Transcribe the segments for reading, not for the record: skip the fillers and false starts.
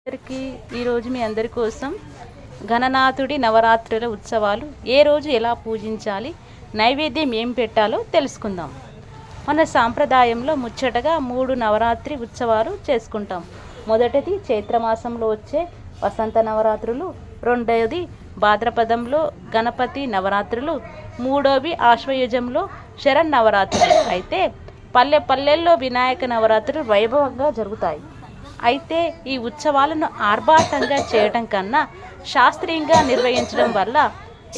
అందరికీ ఈరోజు మీ అందరి కోసం గణనాథుడి నవరాత్రుల ఉత్సవాలు ఏ రోజు ఎలా పూజించాలి, నైవేద్యం ఏం పెట్టాలో తెలుసుకుందాం. మన సాంప్రదాయంలో ముచ్చటగా 3 నవరాత్రి ఉత్సవాలు చేసుకుంటాం. మొదటిది చైత్రమాసంలో వచ్చే వసంత నవరాత్రులు, రెండవది భాద్రపదంలో గణపతి నవరాత్రులు, మూడవది ఆశ్వయుజంలో శరన్నవరాత్రులు. అయితే పల్లెల్లో వినాయక నవరాత్రులు వైభవంగా జరుగుతాయి. అయితే ఈ ఉత్సవాలను ఆర్భాటంగా చేయడం కన్నా శాస్త్రీయంగా నిర్వహించడం వల్ల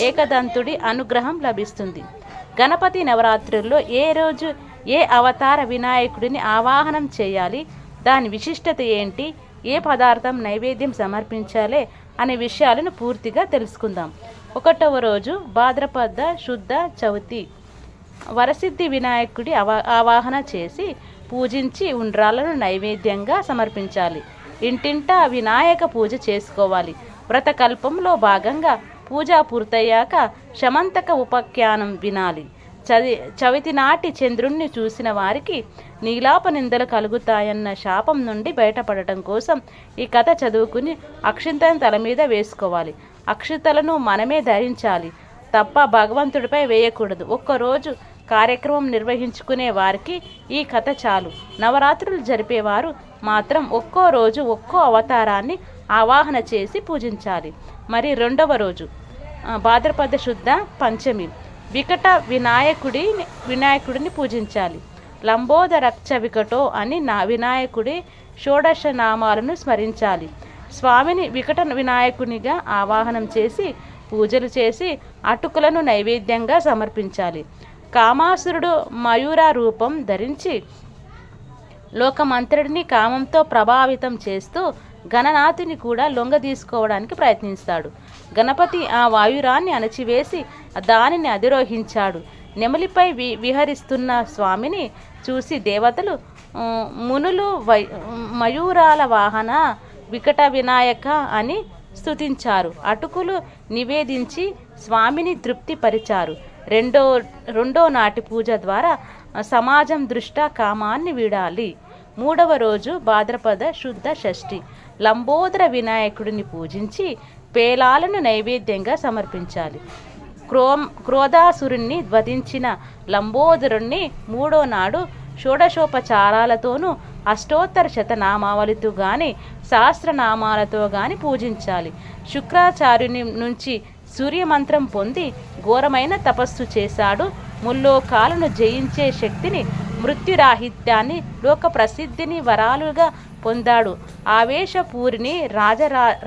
ఏకదంతుడి అనుగ్రహం లభిస్తుంది. గణపతి నవరాత్రుల్లో ఏ రోజు ఏ అవతార వినాయకుడిని ఆవాహనం చేయాలి, దాని విశిష్టత ఏంటి, ఏ పదార్థం నైవేద్యం సమర్పించాలి అనే విషయాలను పూర్తిగా తెలుసుకుందాం. 1వ రోజు భాద్రపద శుద్ధ చవితి. వరసిద్ధి వినాయకుడి ఆవాహన చేసి పూజించి ఉండ్రాలను నైవేద్యంగా సమర్పించాలి. ఇంటింటా వినాయక పూజ చేసుకోవాలి. వ్రతకల్పంలో భాగంగా పూజ పూర్తయ్యాక శమంతక ఉపాఖ్యానం వినాలి. చవితి నాటి చంద్రుణ్ణి చూసిన వారికి నీలాప నిందలు కలుగుతాయన్న శాపం నుండి బయటపడటం కోసం ఈ కథ చదువుకుని అక్షింతలను తల మీద వేసుకోవాలి. అక్షింతలను మనమే ధరించాలి తప్ప భగవంతుడిపై వేయకూడదు. ఒక్కరోజు కార్యక్రమం నిర్వహించుకునే వారికి ఈ కథ చాలు. నవరాత్రులు జరిపేవారు మాత్రం ఒక్కో రోజు ఒక్కో అవతారాన్ని ఆవాహన చేసి పూజించాలి. మరి 2వ రోజు భాద్రపద శుద్ధ పంచమి. వికట వినాయకుడిని పూజించాలి. లంబోదరక్ష వికటో అని వినాయకుడి షోడశ నామాలను స్మరించాలి. స్వామిని వికట వినాయకునిగా ఆవాహనం చేసి పూజలు చేసి అటుకులను నైవేద్యంగా సమర్పించాలి. కామాసురుడు మయూర రూపం ధరించి లోకమంతటిని కామంతో ప్రభావితం చేస్తూ గణనాథుని కూడా లొంగ తీసుకోవడానికి ప్రయత్నిస్తాడు. గణపతి ఆ వాయురాన్ని అణచివేసి దానిని అధిరోహించాడు. నెమలిపై విహరిస్తున్న స్వామిని చూసి దేవతలు, మునులు మయూరాల వాహన వికట వినాయక అని స్తుతించారు. అటుకులు నివేదించి స్వామిని తృప్తిపరిచారు. రెండో నాటి పూజ ద్వారా సమాజం దృష్ట్యా కామాన్ని వీడాలి. 3వ రోజు భాద్రపద శుద్ధ షష్ఠి. లంబోదర వినాయకుడిని పూజించి పేలాలను నైవేద్యంగా సమర్పించాలి. క్రోధాసురుణ్ణి వధించిన లంబోదరుణ్ణి 3వ నాడు షోడశోపచారాలతోనూ అష్టోత్తర శతనామావళితో గాని సహస్రనామాలతో గాని పూజించాలి. శుక్రాచార్యుని నుంచి సూర్యమంత్రం పొంది ఘోరమైన తపస్సు చేశాడు. ముల్లోకాలను జయించే శక్తిని, మృత్యురాహిత్యాన్ని, లోక ప్రసిద్ధిని వరాలుగా పొందాడు. ఆవేశపూరిని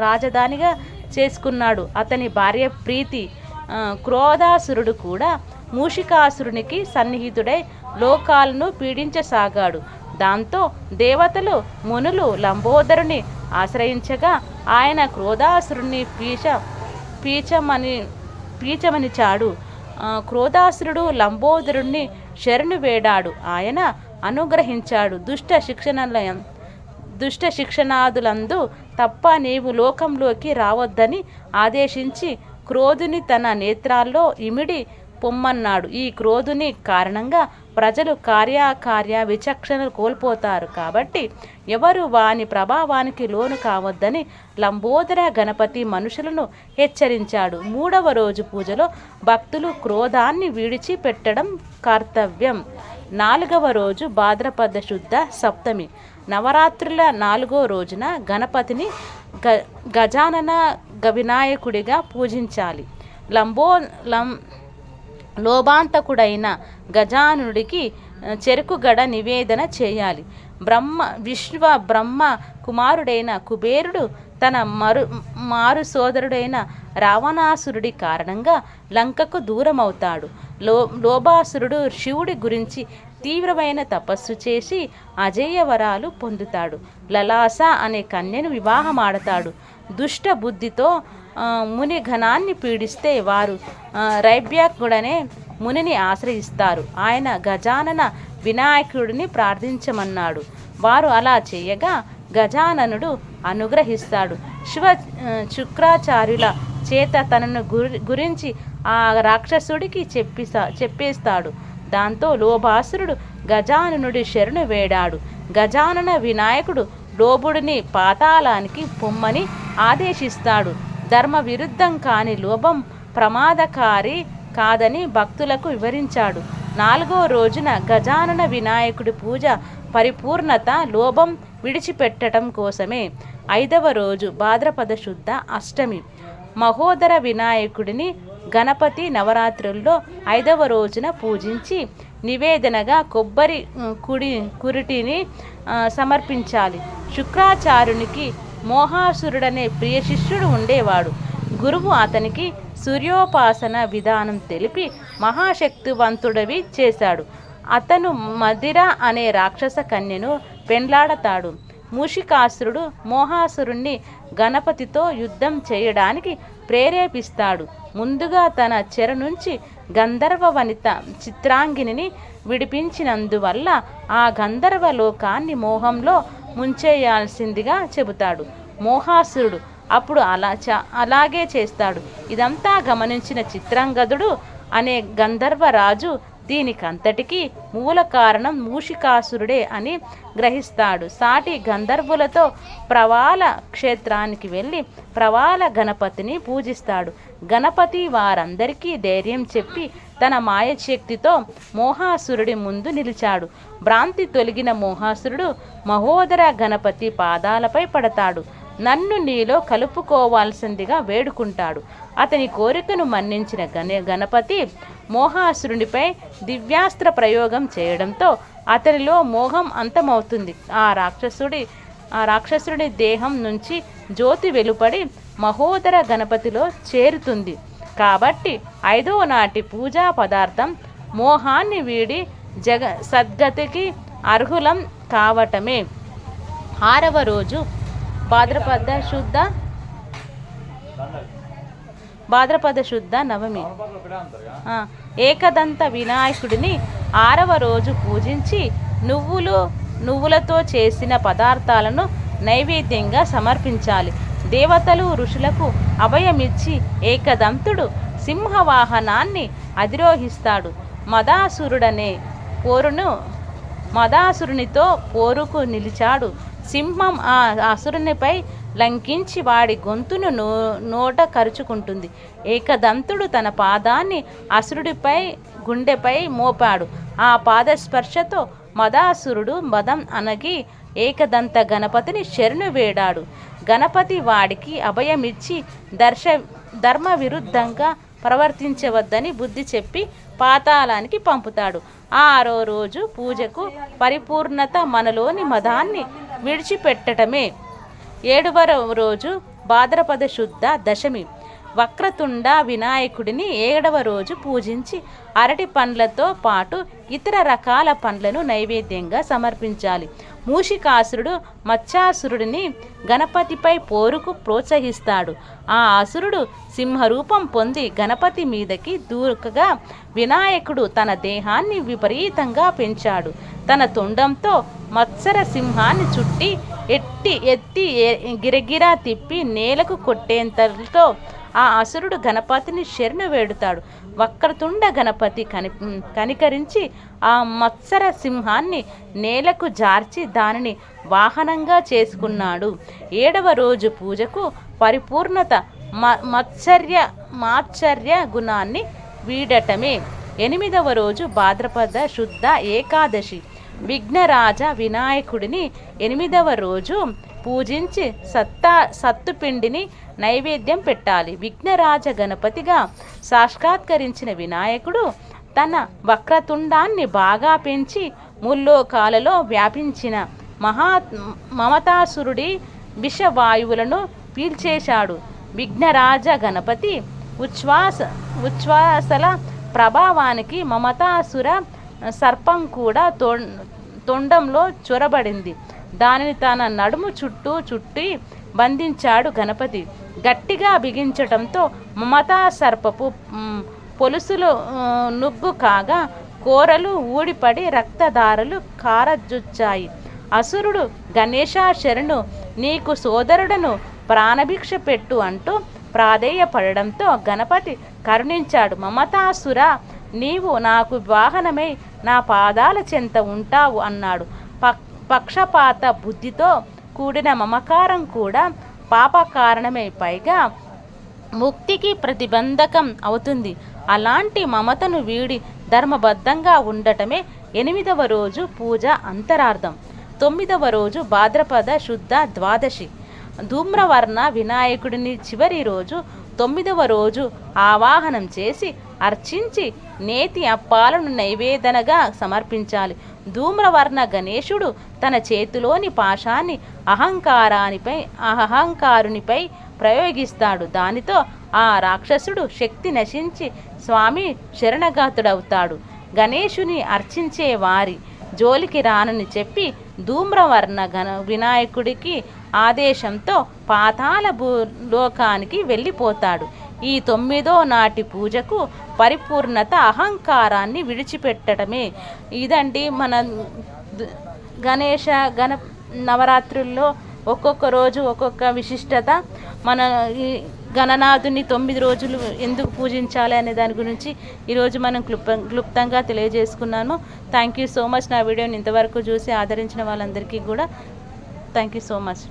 రాజధానిగా చేసుకున్నాడు. అతని భార్య ప్రీతి. క్రోధాసురుడు కూడా మూషికాసురునికి సన్నిహితుడై లోకాలను పీడించసాగాడు. దాంతో దేవతలు, మునులు లంబోదరుని ఆశ్రయించగా ఆయన క్రోధాసురుని పీచమనిచాడు. క్రోధాసురుడు లంబోదరుణ్ణి శరణు వేడాడు. ఆయన అనుగ్రహించాడు. దుష్ట శిక్షణాదులందు తప్ప నీవు లోకంలోకి రావద్దని ఆదేశించి క్రోధుని తన నేత్రాల్లో ఇమిడి పొమ్మన్నాడు. ఈ క్రోధుని కారణంగా ప్రజలు కార్యకార్య విచక్షణలు కోల్పోతారు. కాబట్టి ఎవరు వాని ప్రభావానికి లోను కావద్దని లంబోదర గణపతి మనుషులను హెచ్చరించాడు. 3వ రోజు పూజలో భక్తులు క్రోధాన్ని విడిచిపెట్టడం కర్తవ్యం. 4వ రోజు భాద్రపద శుద్ధ సప్తమి. నవరాత్రుల 4వ రోజున గణపతిని గజానన వినాయకుడిగా పూజించాలి. లోభాంతకుడైన గజానుడికి చెరుకుగడ నివేదన చేయాలి. బ్రహ్మ కుమారుడైన కుబేరుడు తన మారు సోదరుడైన రావణాసురుడి కారణంగా లంకకు దూరమవుతాడు. లోభాసురుడు శివుడి గురించి తీవ్రమైన తపస్సు చేసి అజేయ వరాలు పొందుతాడు. లలాస అనే కన్యను వివాహమాడతాడు. దుష్ట బుద్ధితో ముని ఘనాన్ని పీడిస్తే వారు రైబ్యాకుడనే మునిని ఆశ్రయిస్తారు. ఆయన గజానన వినాయకుడిని ప్రార్థించమన్నాడు. వారు అలా చేయగా గజాననుడు అనుగ్రహిస్తాడు. శుక్రాచార్యుల చేత తనను గురించి ఆ రాక్షసుడికి చెప్పేస్తాడు. దాంతో లోభాసురుడు గజాననుడి శరణు వేడాడు. గజానన వినాయకుడు లోబుడిని పాతాళానికి పొమ్మని ఆదేశిస్తాడు. ధర్మ విరుద్ధం కాని లోభం ప్రమాదకారి కాదని భక్తులకు వివరించాడు. 4వ రోజున గజానన వినాయకుడి పూజ పరిపూర్ణత లోభం విడిచిపెట్టడం కోసమే. 5వ రోజు భాద్రపద శుద్ధ అష్టమి మహోదర వినాయకుడిని గణపతి నవరాత్రుల్లో 5వ రోజున పూజించి నివేదనగా కొబ్బరి కురిటిని సమర్పించాలి. శుక్రాచార్యునికి మోహాసురుడనే ప్రియ శిష్యుడు ఉండేవాడు. గురువు అతనికి సూర్యోపాసన విధానం తెలిపి మహాశక్తివంతుడవి చేశాడు. అతను మదిర అనే రాక్షస కన్యను పెండ్లాడతాడు. మూషికాసురుడు మోహాసురుణ్ణి గణపతితో యుద్ధం చేయడానికి ప్రేరేపిస్తాడు. ముందుగా తన చెర నుంచి గంధర్వ వనిత చిత్రాంగిని విడిపించినందువల్ల ఆ గంధర్వ లోకాన్ని మోహంలో ముంచేయాల్సిందిగా చెబుతాడు. మోహాసురుడు అప్పుడు అలాగే చేస్తాడు. ఇదంతా గమనించిన చిత్రాంగదుడు అనే గంధర్వరాజు దీనికంతటికీ మూల కారణం మూషికాసురుడే అని గ్రహిస్తాడు. సాటి గంధర్వులతో ప్రవాల క్షేత్రానికి వెళ్ళి ప్రవాల గణపతిని పూజిస్తాడు. గణపతి వారందరికీ ధైర్యం చెప్పి తన మాయశక్తితో మోహాసురుడి ముందు నిలిచాడు. భ్రాంతి తొలగిన మోహాసురుడు మహోదర గణపతి పాదాలపై పడతాడు. నన్ను నీలో కలుపుకోవాల్సిందిగా వేడుకుంటాడు. అతని కోరికను మన్నించిన గణపతి మోహాసురునిపై దివ్యాస్త్ర ప్రయోగం చేయడంతో అతనిలో మోహం అంతమవుతుంది. ఆ రాక్షసుడి దేహం నుంచి జ్యోతి వెలుపడి మహోదర గణపతిలో చేరుతుంది. కాబట్టి 5వ నాటి పూజా పదార్థం మోహాన్ని వీడి సద్గతికి అర్హులం కావటమే. 6వ రోజు భాద్రపద శుద్ధ నవమి ఏకదంత వినాయకుడిని 6వ రోజు పూజించి నువ్వులతో చేసిన పదార్థాలను నైవేద్యంగా సమర్పించాలి. దేవతలు ఋషులకు అభయమిచ్చి ఏకదంతుడు సింహవాహనాన్ని అధిరోహిస్తాడు. మదాసురునితో పోరుకు నిలిచాడు. సింహం ఆ అసురునిపై లంకించి వాడి గొంతును నోట కరుచుకుంటుంది. ఏకదంతుడు తన పాదాన్ని అసురుడిపై గుండెపై మోపాడు. ఆ పాదస్పర్శతో మదాసురుడు మదం అనగి ఏకదంత గణపతిని శరణు వేడాడు. గణపతి వాడికి అభయమిచ్చి ధర్మ విరుద్ధంగా ప్రవర్తించవద్దని బుద్ధి చెప్పి పాతాళానికి పంపుతాడు. 6వ రోజు పూజకు పరిపూర్ణత మనలోని మదాన్ని విడిచిపెట్టటమే. 7వ రోజు భాద్రపద శుద్ధ దశమి వక్రతుండ వినాయకుడిని 7వ రోజు పూజించి అరటి పండ్లతో పాటు ఇతర రకాల పండ్లను నైవేద్యంగా సమర్పించాలి. మూషికాసురుడు మత్స్యాసురుడిని గణపతిపై పోరుకు ప్రోత్సహిస్తాడు. ఆ అసురుడు సింహరూపం పొంది గణపతి మీదకి దూకగా వినాయకుడు తన దేహాన్ని విపరీతంగా పెంచాడు. తన తొండంతో మత్సర సింహాన్ని చుట్టి ఎత్తి గిరగిరా తిప్పి నేలకు కొట్టేంతతో ఆ అసురుడు గణపతిని శరణు వేడుతాడు. వక్రతుండ గణపతి కనికరించి ఆ మత్సర సింహాన్ని నేలకు జార్చి దానిని వాహనంగా చేసుకున్నాడు. 7వ రోజు పూజకు పరిపూర్ణత మాత్సర్య గుణాన్ని వీడటమే. 8వ రోజు భాద్రపద శుద్ధ ఏకాదశి విఘ్నరాజ వినాయకుడిని 8వ రోజు పూజించి సత్తుపిండిని నైవేద్యం పెట్టాలి. విఘ్నరాజ గణపతిగా సాక్షాత్కరించిన వినాయకుడు తన వక్రతుండాన్ని బాగా పెంచి ముల్లోకాలలో వ్యాపించిన మమతాసురుడి విషవాయువులను పీల్చేశాడు. విఘ్నరాజ గణపతి ఉచ్ఛ్వాసల ప్రభావానికి మమతాసుర సర్పం కూడా తొండంలో చొరబడింది. దానిని తన నడుము చుట్టి బంధించాడు గణపతి. గట్టిగా బిగించటంతో మమతా సర్పపు పొలుసులు నుగ్గు కాగా కోరలు ఊడిపడి రక్తధారలు కారజొచ్చాయి. అసురుడు గణేశ శరణు నీకు సోదరుడను ప్రాణభిక్ష పెట్టు అంటూ ప్రాధేయపడడంతో గణపతి కరుణించాడు. మమతాసుర నీవు నాకు వాహనమై నా పాదాల చెంత ఉంటావు అన్నాడు. పక్షపాత బుద్ధితో కూడిన మమకారం కూడా పాప కారణమే, పైగా ముక్తికి ప్రతిబంధకం అవుతుంది. అలాంటి మమతను వీడి ధర్మబద్ధంగా ఉండటమే 8వ రోజు పూజ అంతరార్థం. 9వ రోజు భాద్రపద శుద్ధ ద్వాదశి. ధూమ్రవర్ణ వినాయకుడిని చివరి రోజు 9వ రోజు ఆవాహనం చేసి అర్చించి నేతి అప్పాలను నైవేదనగా సమర్పించాలి. ధూమ్రవర్ణ గణేశుడు తన చేతిలోని పాశాన్ని అహంకారునిపై ప్రయోగిస్తాడు. దానితో ఆ రాక్షసుడు శక్తి నశించి స్వామి శరణగాతుడవుతాడు. గణేశుని అర్చించే వారి జోలికి రానని చెప్పి ధూమ్రవర్ణ వినాయకుడికి ఆదేశంతో పాతాళ లోకానికి వెళ్ళిపోతాడు. ఈ 9వ నాటి పూజకు పరిపూర్ణత అహంకారాన్ని విడిచిపెట్టడమే. ఇదండి మన గణ నవరాత్రుల్లో ఒక్కొక్క రోజు ఒక్కొక్క విశిష్టత. మన ఈ గణనాథుని 9 రోజులు ఎందుకు పూజించాలి అనే దాని గురించి ఈరోజు మనం క్లుప్తంగా తెలియజేసుకున్నాను. Thank you so much. నా వీడియోని ఇంతవరకు చూసి ఆదరించిన వాళ్ళందరికీ కూడా థ్యాంక్ యూ సో మచ్.